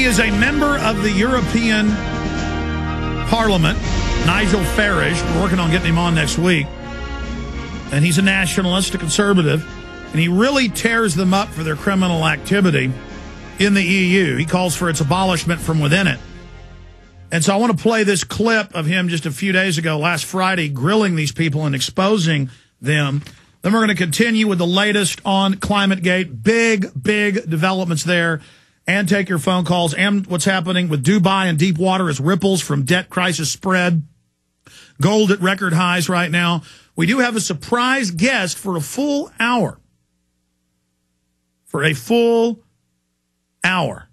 He is a member of the European Parliament, Nigel Farage. We're working on getting him on next week. And he's a nationalist, a conservative, and he really tears them up for their criminal activity in the EU. He calls for its abolishment from within it. And so I want to play this clip of him just a few days ago, last Friday, grilling these people and exposing them. Then we're going to continue with the latest on ClimateGate. Big developments there. And take your phone calls and what's happening with Dubai and deep water as ripples from debt crisis spread. Gold at record highs right now. We do have a surprise guest for a full hour. For a full hour.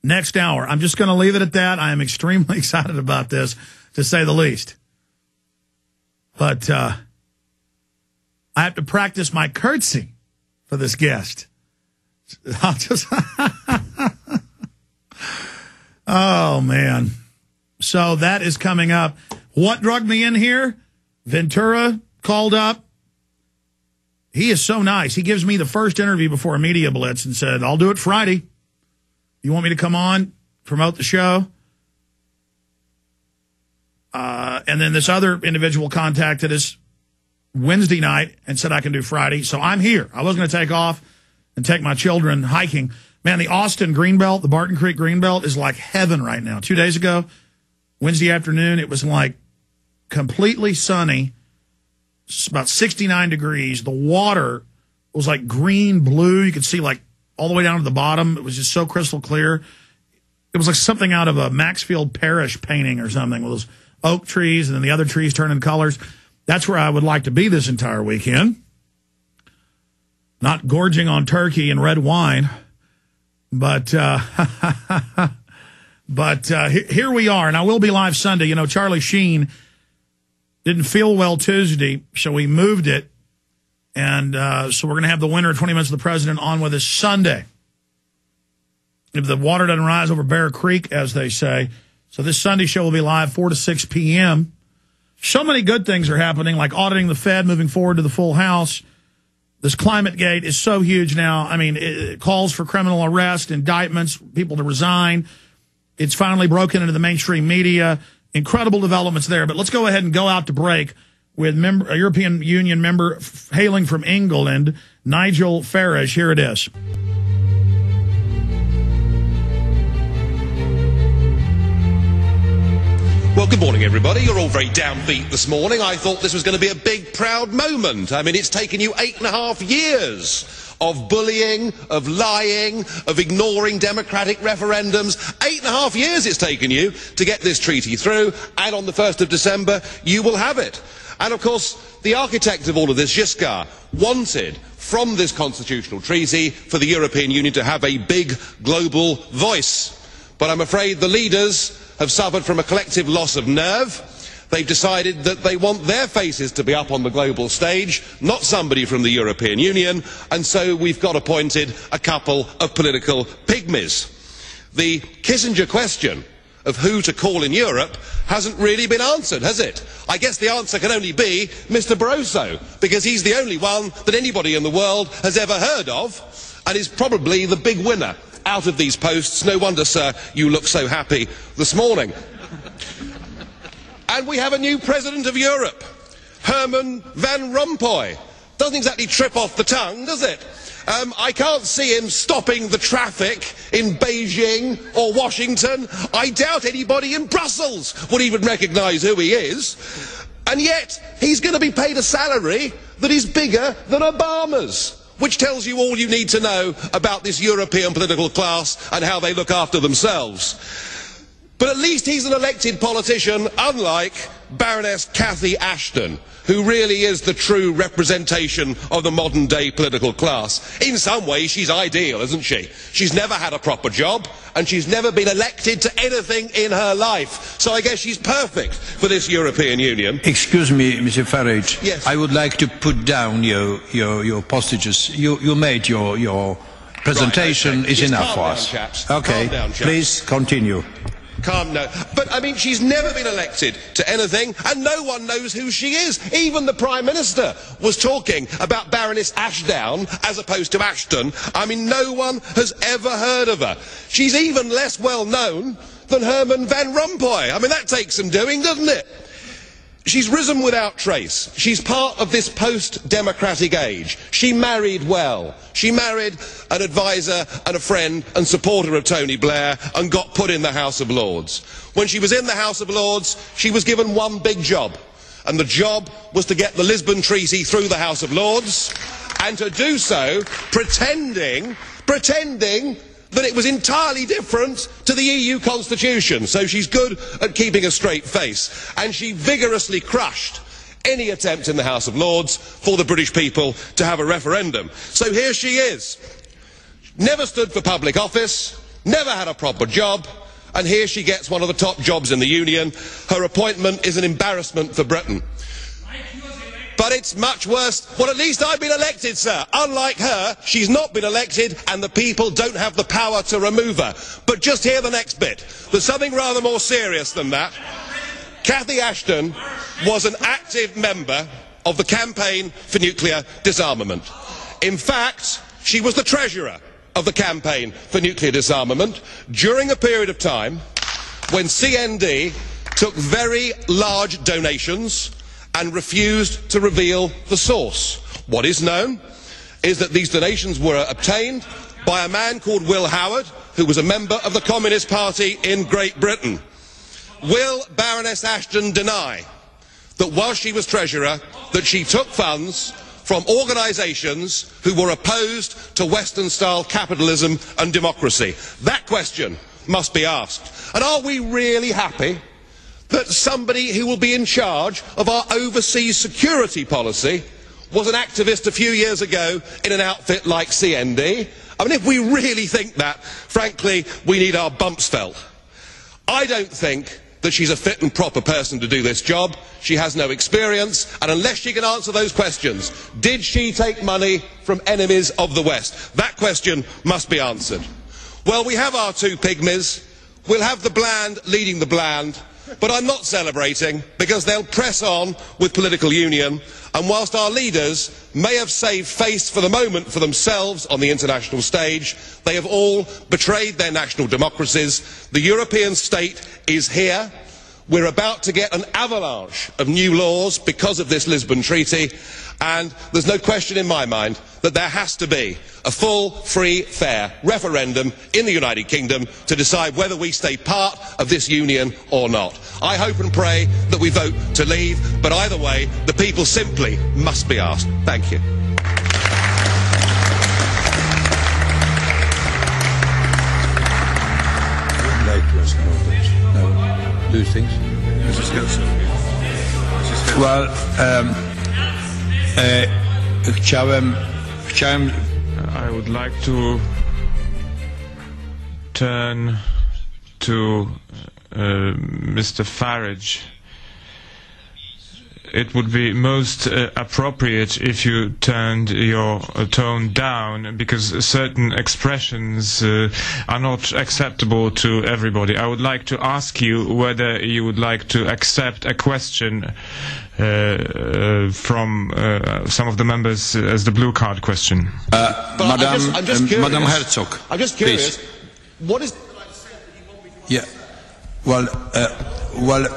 Next hour. I'm just going to leave it at that. I am extremely excited about this, to say the least. But I have to practice my curtsy for this guest. I'll just oh, man. So that is coming up. What drugged me in here? Ventura called up. He is so nice. He gives me the first interview before a media blitz and said, I'll do it Friday. You want me to come on, promote the show? And then this other individual contacted us Wednesday night and said I can do Friday. So I'm here. I was going to take off and take my children hiking. Man, the Austin Greenbelt, the Barton Creek Greenbelt is like heaven right now. 2 days ago, Wednesday afternoon, it was like completely sunny. It's about 69 degrees. The water was like green, blue. You could see like all the way down to the bottom. It was just so crystal clear. It was like something out of a Maxfield Parrish painting or something with those oak trees and then the other trees turning colors. That's where I would like to be this entire weekend. Not gorging on turkey and red wine, but here we are, and I will be live Sunday. You know, Charlie Sheen didn't feel well Tuesday, so we moved it, and so we're going to have the winner of 20 Minutes with the President on with us Sunday. If the water doesn't rise over Bear Creek, as they say. So this Sunday show will be live 4 to 6 p.m. So many good things are happening, like auditing the Fed, moving forward to the full House. This ClimateGate is so huge now. I mean, it calls for criminal arrest, indictments, people to resign. It's finally broken into the mainstream media. Incredible developments there. But let's go ahead and go out to break with a European Union member hailing from England, Nigel Farage. Here it is. Well, good morning, everybody. You're all very downbeat this morning. I thought this was going to be a big, proud moment. I mean, it's taken you 8.5 years of bullying, of lying, of ignoring democratic referendums. 8.5 years it's taken you to get this treaty through, and on the 1st of December, you will have it. And, of course, the architect of all of this, Giscard, wanted from this constitutional treaty for the European Union to have a big global voice. But I'm afraid the leaders have suffered from a collective loss of nerve. They've decided that they want their faces to be up on the global stage, not somebody from the European Union, and so we've got appointed a couple of political pygmies. The Kissinger question of who to call in Europe hasn't really been answered, has it? I guess the answer can only be Mr. Barroso, because he's the only one that anybody in the world has ever heard of, and is probably the big winner out of these posts. No wonder, sir, you look so happy this morning. And we have a new President of Europe, Herman Van Rompuy. Doesn't exactly trip off the tongue, does it? I can't see him stopping the traffic in Beijing or Washington. I doubt anybody in Brussels would even recognise who he is. And yet, he's going to be paid a salary that is bigger than Obama's, which tells you all you need to know about this European political class and how they look after themselves. But at least he's an elected politician, unlike Baroness Cathy Ashton, who really is the true representation of the modern day political class. In some ways she's ideal, isn't she? She's never had a proper job and she's never been elected to anything in her life. So I guess she's perfect for this European Union. Excuse me, Mr. Farage. Yes. I would like to put down your postages. You made your presentation. Right, okay. Is Just enough for calm us. down, chaps. Okay, Calm down, chaps. please continue. No. But, I mean, she's never been elected to anything, and no one knows who she is. Even the Prime Minister was talking about Baroness Ashdown as opposed to Ashton. I mean, no one has ever heard of her. She's even less well known than Herman Van Rompuy. I mean, that takes some doing, doesn't it? She's risen without trace. She's part of this post-democratic age. She married well. She married an advisor and a friend and supporter of Tony Blair and got put in the House of Lords. When she was in the House of Lords, she was given one big job. And the job was to get the Lisbon Treaty through the House of Lords, and to do so pretending that it was entirely different to the EU constitution. So she's good at keeping a straight face, and she vigorously crushed any attempt in the House of Lords for the British people to have a referendum. So here she is, never stood for public office, never had a proper job, and here she gets one of the top jobs in the Union. Her appointment is an embarrassment for Britain. But it's much worse. Well, at least I've been elected, sir. Unlike her, she's not been elected, and the people don't have the power to remove her. But just hear the next bit. There's something rather more serious than that. Cathy Ashton was an active member of the campaign for nuclear disarmament. In fact, she was the treasurer of the campaign for nuclear disarmament during a period of time when CND took very large donations and refused to reveal the source. What is known is that these donations were obtained by a man called Will Howard, who was a member of the Communist Party in Great Britain. Will Baroness Ashton deny that while she was treasurer, that she took funds from organisations who were opposed to Western-style capitalism and democracy? That question must be asked. And are we really happy that somebody who will be in charge of our overseas security policy was an activist a few years ago in an outfit like CND? I mean, if we really think that, frankly, we need our bumps felt. I don't think that she's a fit and proper person to do this job. She has no experience, and unless she can answer those questions, did she take money from enemies of the West? That question must be answered. Well, we have our two pygmies. We'll have the bland leading the bland. But I'm not celebrating, because they'll press on with political union, and whilst our leaders may have saved face for the moment for themselves on the international stage, they have all betrayed their national democracies. The European state is here. We're about to get an avalanche of new laws because of this Lisbon Treaty, and there's no question in my mind that there has to be a full, free, fair referendum in the United Kingdom to decide whether we stay part of this union or not. I hope and pray that we vote to leave, but either way, the people simply must be asked. Thank you. Do things? Well, chciałem I would like to turn to Mr. Farage. It would be most appropriate if you turned your tone down, because certain expressions are not acceptable to everybody. I would like to ask you whether you would like to accept a question from some of the members as the blue card question. Madam Herzog. I'm just curious. Please. What is... Yeah. Well,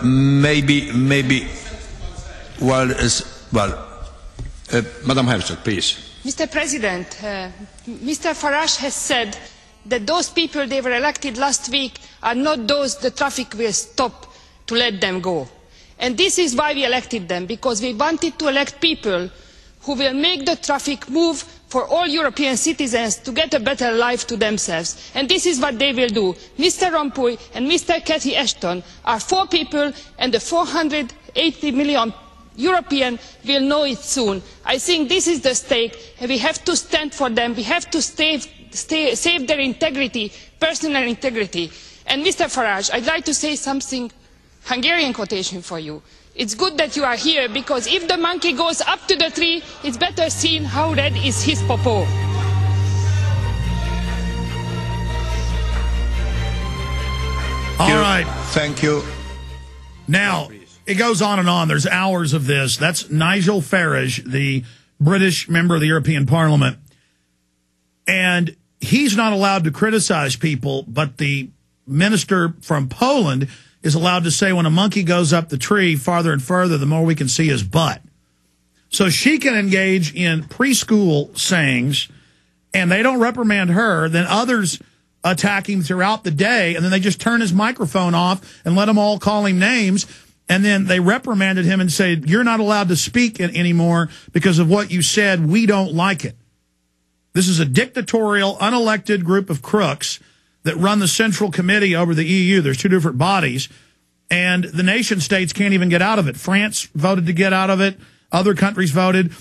maybe. Madam Herzog, please. Mr. President, Mr. Farage has said that those people they were elected last week are not those the traffic will stop to let them go. And this is why we elected them, because we wanted to elect people who will make the traffic move for all European citizens to get a better life to themselves. And this is what they will do. Mr. Rompuy and Mr. Cathy Ashton are 4 people, and the 480 million Europeans will know it soon. I think this is the stake, and we have to stand for them. We have to save their integrity, personal integrity. And Mr. Farage, I'd like to say something, Hungarian quotation for you. It's good that you are here, because if the monkey goes up to the tree, it's better seen how red is his popo. All right. Thank you. Now, it goes on and on. There's hours of this. That's Nigel Farage, the British member of the European Parliament. And he's not allowed to criticize people, but the minister from Poland is allowed to say when a monkey goes up the tree farther and further, the more we can see his butt. So she can engage in preschool sayings, and they don't reprimand her. Then others attack him throughout the day, and then they just turn his microphone off and let them all call him names. And then they reprimanded him and said, you're not allowed to speak anymore because of what you said. We don't like it. This is a dictatorial, unelected group of crooks that run the Central Committee over the EU. There's two different bodies, and the nation states can't even get out of it. France voted to get out of it. Other countries voted.